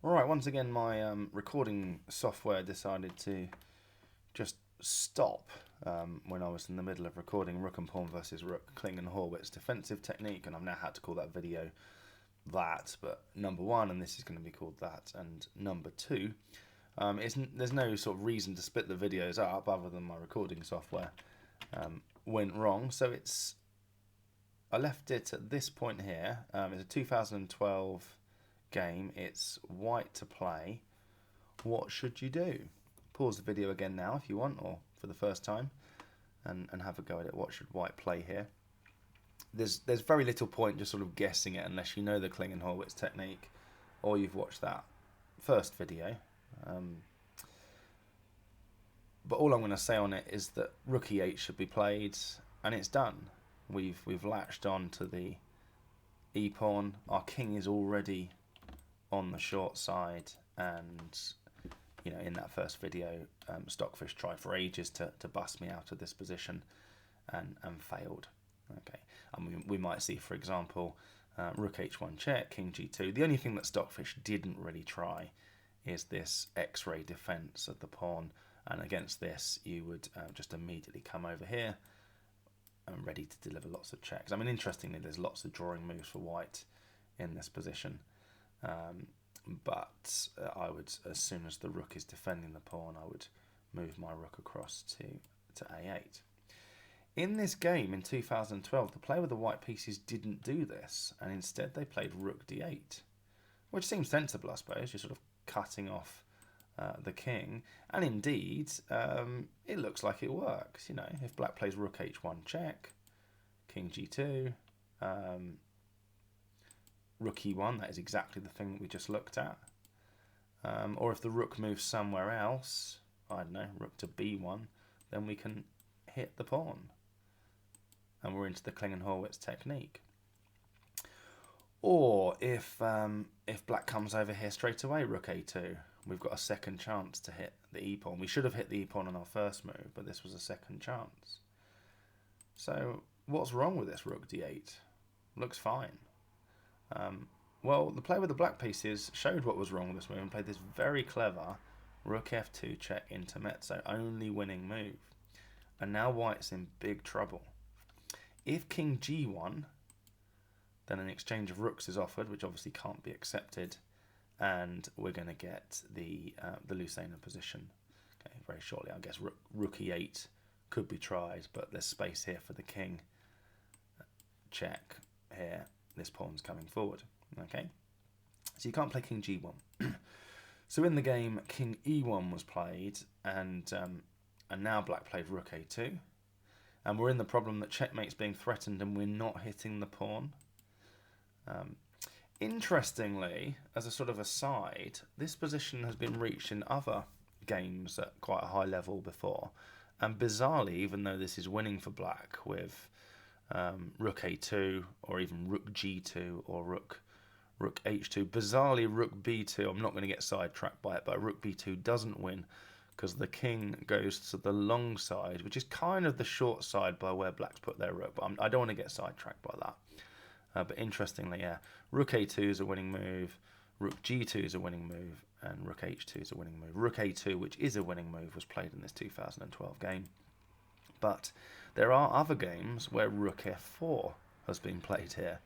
Alright, once again my recording software decided to just stop when I was in the middle of recording Rook and Pawn versus Rook, Kling and Horwitz defensive technique, and I've now had to call that video that, but number one, and this is going to be called that, and number two, there's no sort of reason to split the videos up other than my recording software went wrong, so I left it at this point here. It's a 2012 game. It's white to play. What should you do? Pause the video again now if you want, or for the first time, and have a go at it. What should white play here? There's very little point just sort of guessing it unless you know the Kling and Horwitz technique, or you've watched that first video. But all I'm going to say on it is that Rook E8 should be played, and it's done. We've latched on to the E pawn. Our king is already on the short side, and in that first video, Stockfish tried for ages to bust me out of this position and failed. Okay, I mean, we might see, for example, Rook H1 check, King G2. The only thing that Stockfish didn't really try is this X-ray defense of the pawn, and against this you would just immediately come over here and ready to deliver lots of checks. I mean, interestingly, there's lots of drawing moves for white in this position. But I would, as soon as the rook is defending the pawn, I would move my rook across to A8. In this game in 2012, the player with the white pieces didn't do this, and instead they played Rook D8, which seems sensible, I suppose. You're sort of cutting off the king, and indeed, it looks like it works. If black plays Rook H1 check, King G2. Rook E1, that is exactly the thing that we just looked at. Or if the rook moves somewhere else, I don't know, rook to B1, then we can hit the pawn. And we're into the Kling and Horwitz technique. Or if black comes over here straight away, Rook A2, we've got a second chance to hit the E pawn. We should have hit the E pawn on our first move, but this was a second chance. So what's wrong with this Rook D8? Looks fine. Well, the player with the black pieces showed what was wrong with this move and played this very clever Rook F2 check intermezzo, only winning move. And now white's in big trouble. If King G1, then an exchange of rooks is offered, which obviously can't be accepted, and we're going to get the Lucena position. Okay, very shortly, I guess Rook E8 could be tried, but there's space here for the king. Check here. This pawn's coming forward. Okay, so you can't play King G1. So in the game, King E1 was played, and now black played Rook A2, and we're in the problem that checkmate's being threatened, and we're not hitting the pawn. Interestingly, as a sort of aside, this position has been reached in other games at quite a high level before, and bizarrely, even though this is winning for black with Rook A2 or even Rook G2 or Rook H2. Bizarrely, Rook B2, I'm not going to get sidetracked by it, but Rook B2 doesn't win because the king goes to the long side, which is kind of the short side by where black's put their rook, but I don't want to get sidetracked by that. But interestingly, yeah, Rook A2 is a winning move, Rook G2 is a winning move, and Rook H2 is a winning move. Rook A2, which is a winning move, was played in this 2012 game. But there are other games where Rook F4 has been played here,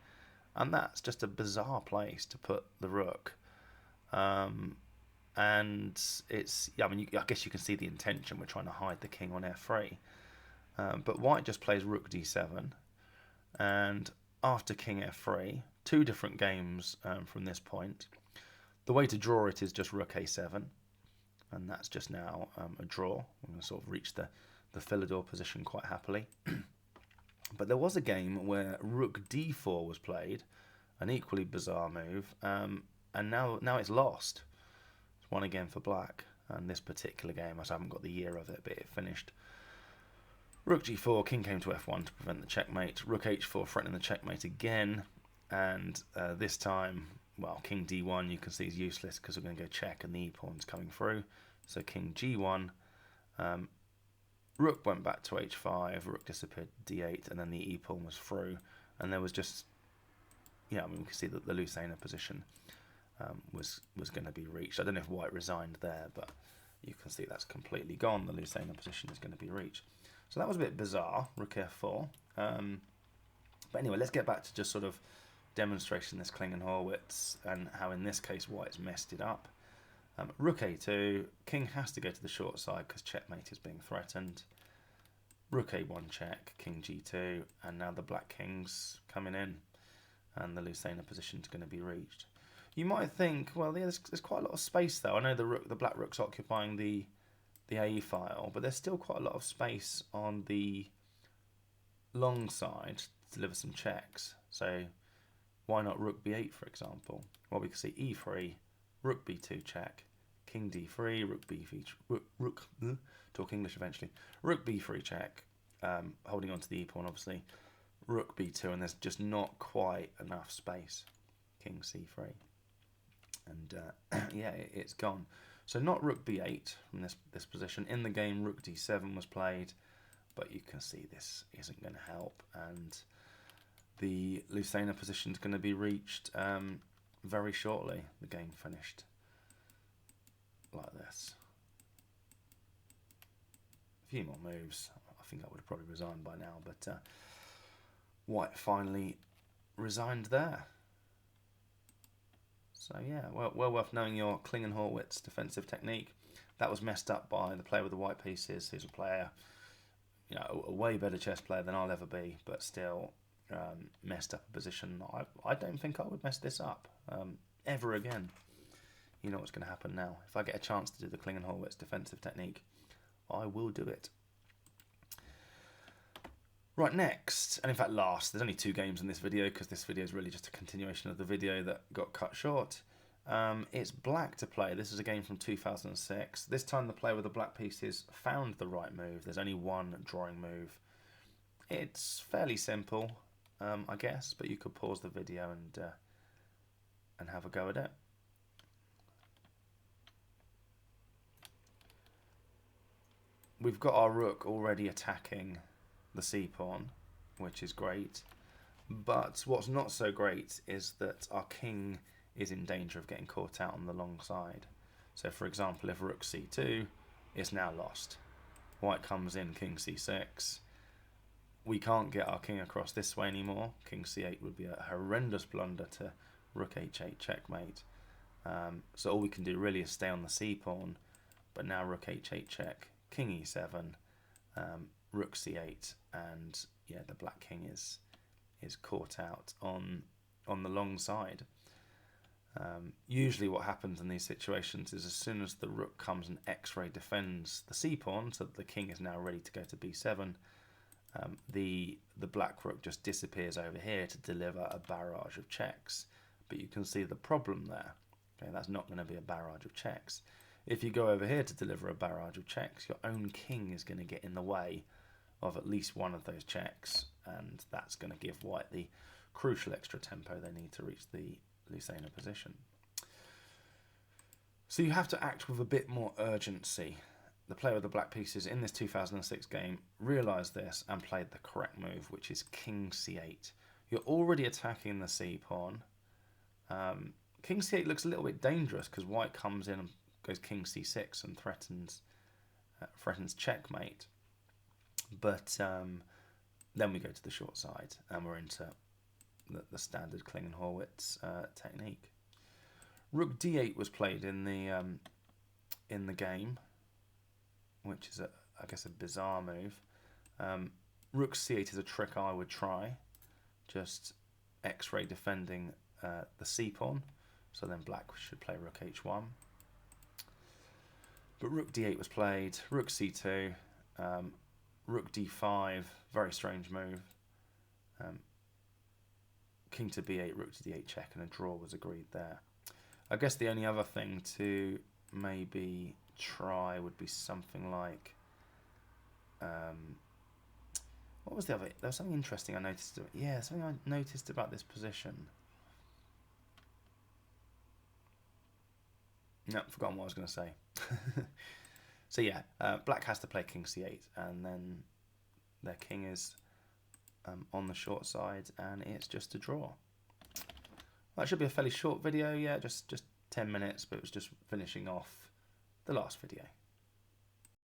and that's just a bizarre place to put the rook. And it's, I mean, I guess you can see the intention. We're trying to hide the king on F3. But white just plays Rook D7, and after King F3, two different games from this point. The way to draw it is just Rook A7, and that's just now a draw. We're going to sort of reach the Philidor position quite happily. But there was a game where Rook D4 was played, an equally bizarre move, and now it's lost. It's one again for black, and this particular game, I haven't got the year of it, but it finished Rook G4, king came to F1 to prevent the checkmate, Rook H4 threatening the checkmate again, and this time, well, King D1 you can see is useless because we're going to go check and the E pawn's coming through, so King G1, Rook went back to H5, Rook disappeared D8, and then the E pawn was through, and there was just, I mean, we can see that the Lucena position was going to be reached. I don't know if white resigned there, but you can see that's completely gone. The Lucena position is going to be reached. So that was a bit bizarre, rook f4. But anyway, let's get back to just sort of demonstrating this Klingenhorwitz and how in this case white's messed it up. Rook a2, king has to go to the short side because checkmate is being threatened. Rook a1 check, king g2, and now the black king's coming in and the Lucena position is going to be reached. You might think, well, there's quite a lot of space though. I know the black rook's occupying the A file, but there's still quite a lot of space on the long side to deliver some checks. So why not rook b8, for example? Well, we can see e3, rook b2 check, king d3, rook b3, talk English eventually, rook b3 check, holding on to the e pawn obviously, rook b2, and there's just not quite enough space, king c3, and yeah, it's gone. So not rook b8 from this position. In the game, rook d7 was played, but you can see this isn't going to help, and the Lucena position is going to be reached very shortly. The game finished like this. A few more moves. I think I would have probably resigned by now, but white finally resigned there. So yeah, well worth knowing your Klingenhorwitz defensive technique. That was messed up by the player with the white pieces, who's a player, you know, a way better chess player than I'll ever be, but still messed up a position. I don't think I would mess this up ever again. You know what's going to happen now. If I get a chance to do the Klingenhorwitz defensive technique, I will do it. Right, next, and in fact last, there's only 2 games in this video because this video is really just a continuation of the video that got cut short. It's black to play. This is a game from 2006. This time the player with the black pieces found the right move. There's only one drawing move. It's fairly simple, I guess, but you could pause the video and have a go at it. We've got our rook already attacking the c-pawn, which is great, but what's not so great is that our king is in danger of getting caught out on the long side. So for example, if rook c2 is now lost, white comes in, king c6, we can't get our king across this way anymore. King c8 would be a horrendous blunder to rook h8 checkmate. So all we can do really is stay on the c-pawn, but now rook h8 check, king e7, rook c8, and yeah, the black king is caught out on the long side. Usually what happens in these situations is as soon as the rook comes and x-ray defends the c-pawn, so that the king is now ready to go to b7, the black rook just disappears over here to deliver a barrage of checks. But you can see the problem there. Okay, that's not going to be a barrage of checks. If you go over here to deliver a barrage of checks, your own king is going to get in the way of at least one of those checks, and that's going to give white the crucial extra tempo they need to reach the Lucena position. So you have to act with a bit more urgency. The player with the black pieces in this 2006 game realised this and played the correct move, which is king c8. You're already attacking the c-pawn. King c8 looks a little bit dangerous because white comes in and goes king c6 and threatens checkmate. But then we go to the short side and we're into the standard Klingenhorwitz technique. Rook d8 was played in the game, which is I guess a bizarre move. Rook c8 is a trick I would try, just x-ray defending the c-pawn. So then black should play rook h1. But rook d8 was played, rook c2, rook d5, very strange move. King to b8, rook to d8 check, and a draw was agreed there. I guess the only other thing to maybe try would be something like, what was the other? There was something interesting I noticed. Yeah, something I noticed about this position. No, forgotten what I was going to say. So yeah, black has to play king c8, and then their king is on the short side, and it's just a draw. That should be a fairly short video, yeah, just 10 minutes, but it was just finishing off the last video.